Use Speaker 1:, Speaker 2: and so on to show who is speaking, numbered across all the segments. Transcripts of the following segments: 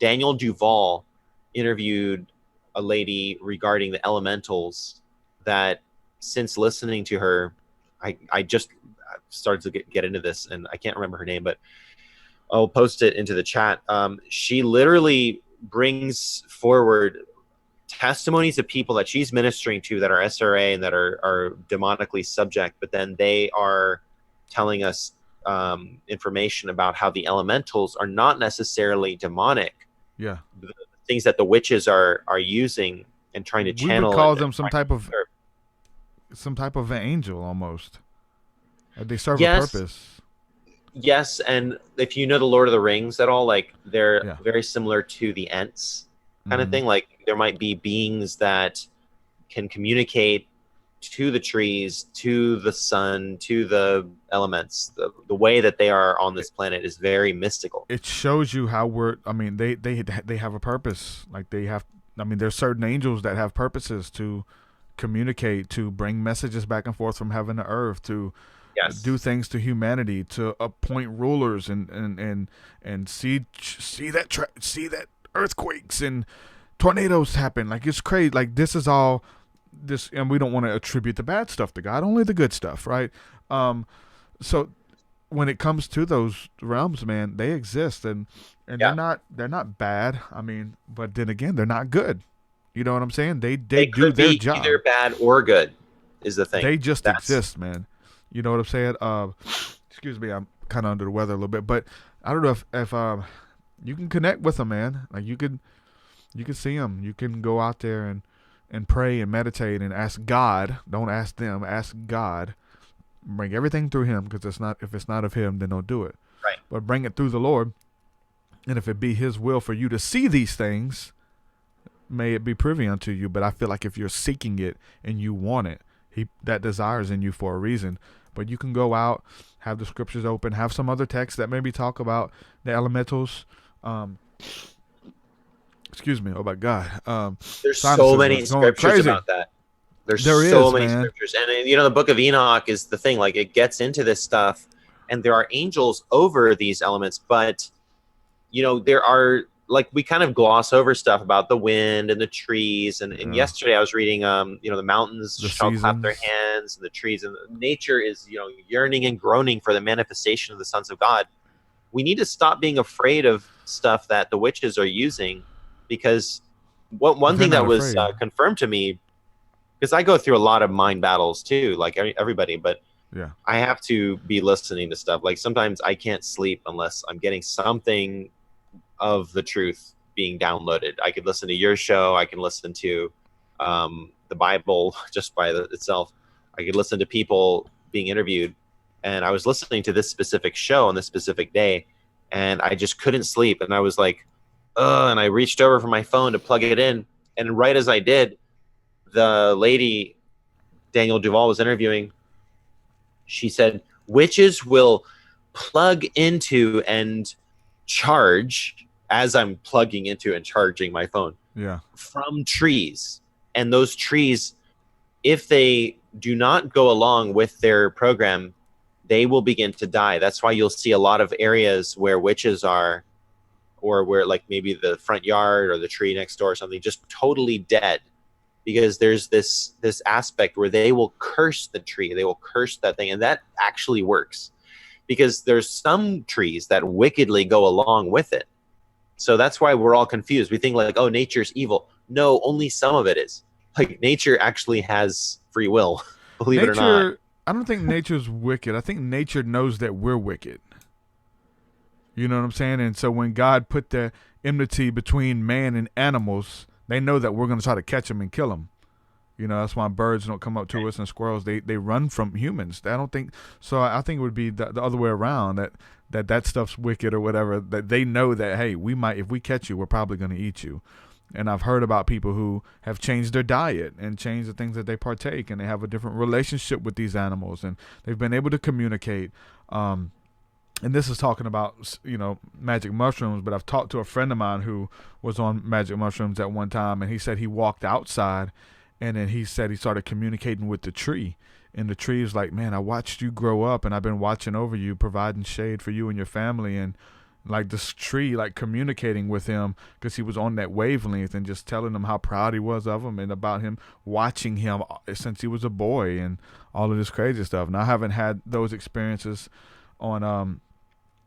Speaker 1: Daniel Duval interviewed a lady regarding the elementals that, since listening to her, I just started to get into this, and I can't remember her name, but I'll post it into the chat. She literally brings forward testimonies of people that she's ministering to that are SRA and that are demonically subject, but then they are telling us information about how the elementals are not necessarily demonic.
Speaker 2: Yeah.
Speaker 1: The things that the witches are using and trying to
Speaker 2: We would
Speaker 1: channel
Speaker 2: call
Speaker 1: and
Speaker 2: them some type of an angel almost. They serve a
Speaker 1: yes,
Speaker 2: purpose.
Speaker 1: yes, and if you know the Lord of the Rings at all, like they're
Speaker 2: Yeah.
Speaker 1: very similar to the Ents kind of
Speaker 2: Mm-hmm.
Speaker 1: thing. Like there might be beings that can communicate to the trees, to the sun, to the elements. The way that they are on this planet is very mystical.
Speaker 2: It shows you how we're. I mean, they have a purpose. Like they have. I mean, there's certain angels that have purposes to communicate, to bring messages back and forth from heaven to earth, to do
Speaker 1: Yes.
Speaker 2: things to humanity, to appoint rulers and see that earthquakes and tornadoes happen. Like it's crazy. Like this is all this, and we don't want to attribute the bad stuff to God, only the good stuff, right? Um, so when it comes to those realms, man, they exist, and
Speaker 1: Yeah.
Speaker 2: they're not bad. I mean, but then again, they're not good. You know what I'm saying? They
Speaker 1: They
Speaker 2: do
Speaker 1: could
Speaker 2: their
Speaker 1: be either
Speaker 2: job.
Speaker 1: bad or good, is the thing.
Speaker 2: They just
Speaker 1: That's
Speaker 2: exist, man. You know what I'm saying? Excuse me, I'm kind of under the weather a little bit, but I don't know if you can connect with them, man. Like you can see them. You can go out there and pray and meditate and ask God. Don't ask them. Ask God. Bring everything through Him, because it's not if it's not of Him, then don't do it.
Speaker 1: right.
Speaker 2: But bring it through the Lord, and if it be His will for you to see these things, may it be privy unto you. But I feel like if you're seeking it and you want it, He that desires in you for a reason. But you can go out, have the scriptures open, have some other texts that maybe talk about the elementals. Um, excuse me. Oh my God.
Speaker 1: There's so
Speaker 2: Sinuses are
Speaker 1: many
Speaker 2: going
Speaker 1: scriptures
Speaker 2: crazy.
Speaker 1: about that. There's
Speaker 2: There
Speaker 1: so
Speaker 2: is,
Speaker 1: many
Speaker 2: man.
Speaker 1: scriptures, and the Book of Enoch is the thing. Like it gets into this stuff, and there are angels over these elements, but there are, like, we kind of gloss over stuff about the wind and the trees, and
Speaker 2: Yeah.
Speaker 1: yesterday I was reading the mountains
Speaker 2: The
Speaker 1: shall clap their
Speaker 2: seasons.
Speaker 1: hands, and the trees and nature is yearning and groaning for the manifestation of the sons of God. We need to stop being afraid of stuff that the witches are using, because one
Speaker 2: They're
Speaker 1: thing
Speaker 2: not
Speaker 1: that was
Speaker 2: afraid.
Speaker 1: confirmed to me, because I go through a lot of mind battles too, like everybody, but
Speaker 2: Yeah.
Speaker 1: I have to be listening to stuff. Like sometimes I can't sleep unless I'm getting something of the truth being downloaded. I could listen to your show. I can listen to the Bible just by itself. I could listen to people being interviewed. And I was listening to this specific show on this specific day, and I just couldn't sleep. And I was like, ugh. And I reached over for my phone to plug it in. And right as I did, the lady Daniel Duval was interviewing, she said, witches will plug into and charge as I'm plugging into and charging my phone
Speaker 2: Yeah.
Speaker 1: from trees. And those trees, if they do not go along with their program, they will begin to die. That's why you'll see a lot of areas where witches are, or where like maybe the front yard or the tree next door or something, just totally dead, because there's this aspect where they will curse the tree, they will curse that thing, and that actually works, because there's some trees that wickedly go along with it. So that's why we're all confused. We think like, oh, nature's evil. No, only some of it is. Like nature actually has free will, believe it or not.
Speaker 2: Nature, I don't think nature's wicked. I think nature knows that we're wicked. You know what I'm saying? And so when God put the enmity between man and animals, they know that we're going to try to catch them and kill them. You know, that's why birds don't come up to us, and squirrels, they run from humans. I don't think so. I think it would be the other way around, that stuff's wicked or whatever. That they know that, hey, we might, if we catch you, we're probably going to eat you. And I've heard about people who have changed their diet and changed the things that they partake, and they have a different relationship with these animals, and they've been able to communicate. And this is talking about, magic mushrooms, but I've talked to a friend of mine who was on magic mushrooms at one time, and he said he walked outside, and then he said he started communicating with the tree, and the tree is like, man, I watched you grow up, and I've been watching over you, providing shade for you and your family, and like this tree, like communicating with him because he was on that wavelength and just telling him how proud he was of him and about him watching him since he was a boy and all of this crazy stuff. And I haven't had those experiences on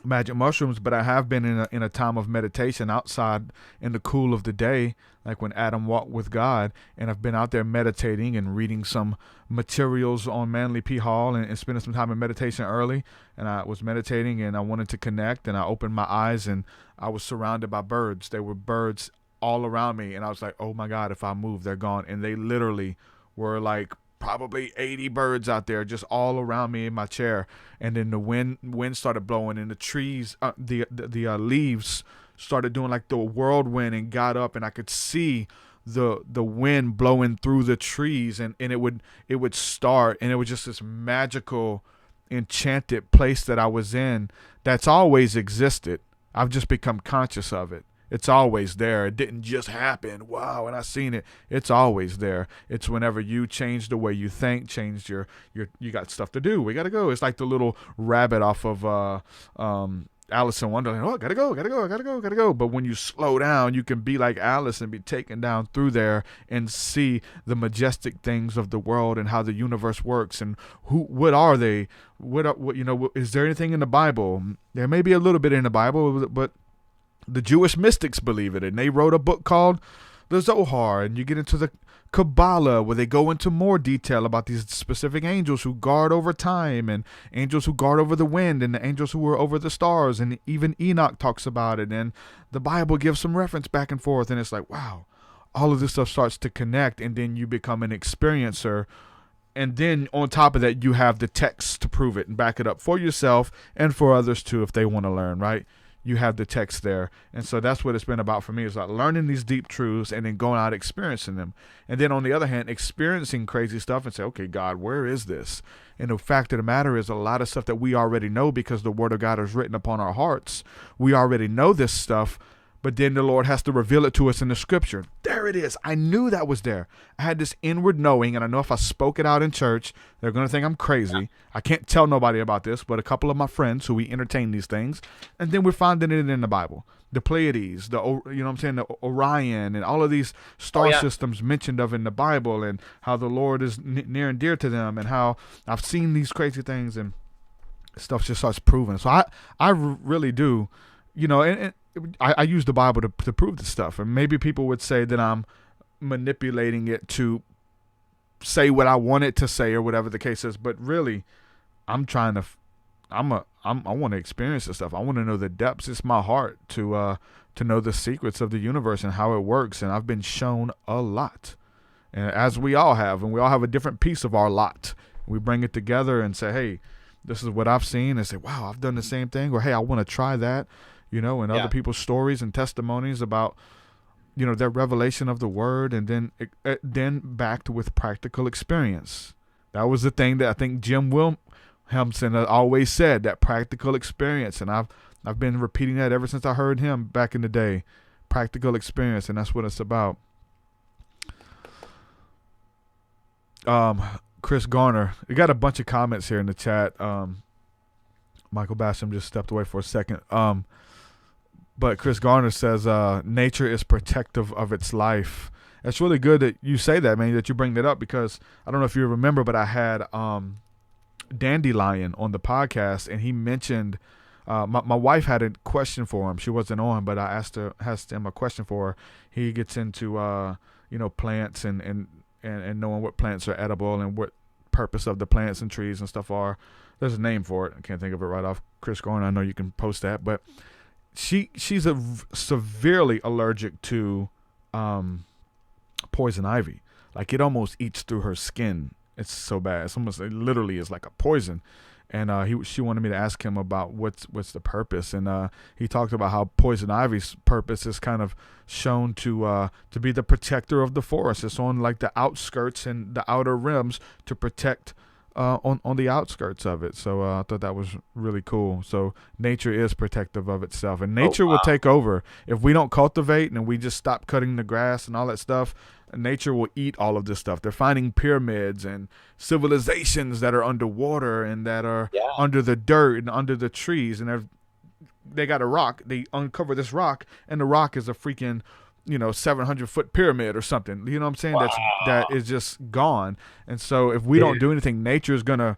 Speaker 2: magic mushrooms, but I have been in a time of meditation outside in the cool of the day, like when Adam walked with God, and I've been out there meditating and reading some materials on Manly P. Hall and spending some time in meditation early. And I was meditating and I wanted to connect, and I opened my eyes and I was surrounded by birds. There were birds all around me, and I was like, oh my God, if I move, they're gone. And they literally were like probably 80 birds out there just all around me in my chair. And then the wind started blowing, and the trees the leaves started doing like the whirlwind and got up, and I could see the wind blowing through the trees, and it would start, and it was just this magical enchanted place that I was in that's always existed. I've just become conscious of it. It's always there. It didn't just happen. Wow, and I seen it. It's always there. It's whenever you change the way you think, change your you got stuff to do. We gotta go. It's like the little rabbit off of Alice in Wonderland. Oh, gotta go. But when you slow down, you can be like Alice and be taken down through there and see the majestic things of the world and how the universe works and what are they? What is there anything in the Bible? There may be a little bit in the Bible, but the Jewish mystics believe it, and they wrote a book called the Zohar, and you get into the Kabbalah where they go into more detail about these specific angels who guard over time, and angels who guard over the wind, and the angels who are over the stars, and even Enoch talks about it, and the Bible gives some reference back and forth, and it's like, wow, all of this stuff starts to connect, and then you become an experiencer. And then on top of that, you have the text to prove it and back it up for yourself and for others too if they want to learn, right? You have the text there. And so that's what it's been about for me, is like learning these deep truths and then going out experiencing them. And then on the other hand, experiencing crazy stuff and say, okay, God, where is this? And the fact of the matter is a lot of stuff that we already know because the word of God is written upon our hearts. We already know this stuff, but then the Lord has to reveal it to us in the scripture. There it is. I knew that was there. I had this inward knowing, and I know if I spoke it out in church, they're going to think I'm crazy. I can't tell nobody about this, but a couple of my friends who we entertain these things, and then we're finding it in the Bible. The Pleiades, the Orion, and all of these star systems mentioned of in the Bible, and how the Lord is near and dear to them, and how I've seen these crazy things, and stuff just starts proving. So I really do, and I use the Bible to prove this stuff. And maybe people would say that I'm manipulating it to say what I want it to say or whatever the case is. But really, I want to experience this stuff. I want to know the depths. It's my heart to know the secrets of the universe and how it works. And I've been shown a lot, and as we all have, and we all have a different piece of our lot. We bring it together and say, hey, this is what I've seen, and say, wow, I've done the same thing, or hey, I want to try that. And other people's stories and testimonies about, their revelation of the word, and then backed with practical experience. That was the thing that I think Jim Wilhelmsen always said, that practical experience. And I've been repeating that ever since I heard him back in the day. Practical experience, and that's what it's about. Chris Garner, we got a bunch of comments here in the chat. Michael Basham just stepped away for a second. But Chris Garner says, nature is protective of its life. It's really good that you say that, man, that you bring that up, because I don't know if you remember, but I had Dandelion on the podcast, and he mentioned, my wife had a question for him. She wasn't on, but I asked him a question for her. He gets into, plants and knowing what plants are edible and what purpose of the plants and trees and stuff are. There's a name for it. I can't think of it right off. Chris Garner, I know you can post that, but she's severely allergic to poison ivy. Like, it almost eats through her skin. It's so bad. It literally is like a poison. And she wanted me to ask him about what's the purpose. And he talked about how poison ivy's purpose is kind of shown to be the protector of the forest. It's on like the outskirts and the outer rims to protect on the outskirts of it. So I thought that was really cool. So nature is protective of itself, and nature will take over if we don't cultivate and we just stop cutting the grass and all that stuff. Nature will eat all of this stuff. They're finding pyramids and civilizations that are underwater and that are under the dirt and under the trees, and they're they got a rock. They uncover this rock, and the rock is a freaking 700-foot pyramid or something. You know what I'm saying?
Speaker 1: Wow.
Speaker 2: That is just gone. And so if we don't do anything, nature is gonna,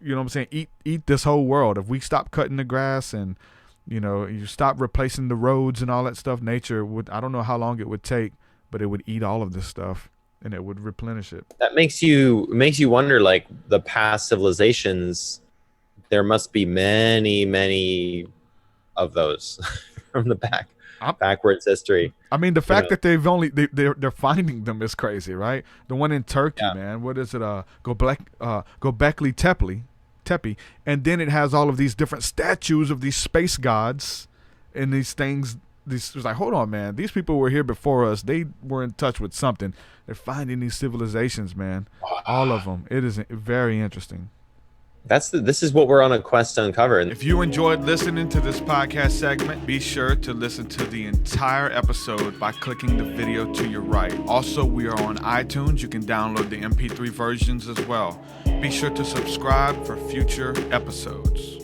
Speaker 2: you know what I'm saying, eat this whole world. If we stop cutting the grass and you stop replacing the roads and all that stuff, nature would, I don't know how long it would take, but it would eat all of this stuff and it would replenish it.
Speaker 1: That makes you wonder, like, the past civilizations, there must be many of those from the backwards history.
Speaker 2: I mean, the fact that they've only they're finding them is crazy, right? The one in Turkey, man. What is it? Göbekli Tepe, and then it has all of these different statues of these space gods and these things. It's like, hold on, man. These people were here before us. They were in touch with something. They're finding these civilizations, man. All of them. It is very interesting.
Speaker 1: This is what we're on a quest to uncover.
Speaker 2: If you enjoyed listening to this podcast segment, be sure to listen to the entire episode by clicking the video to your right. Also, we are on iTunes. You can download the MP3 versions as well. Be sure to subscribe for future episodes.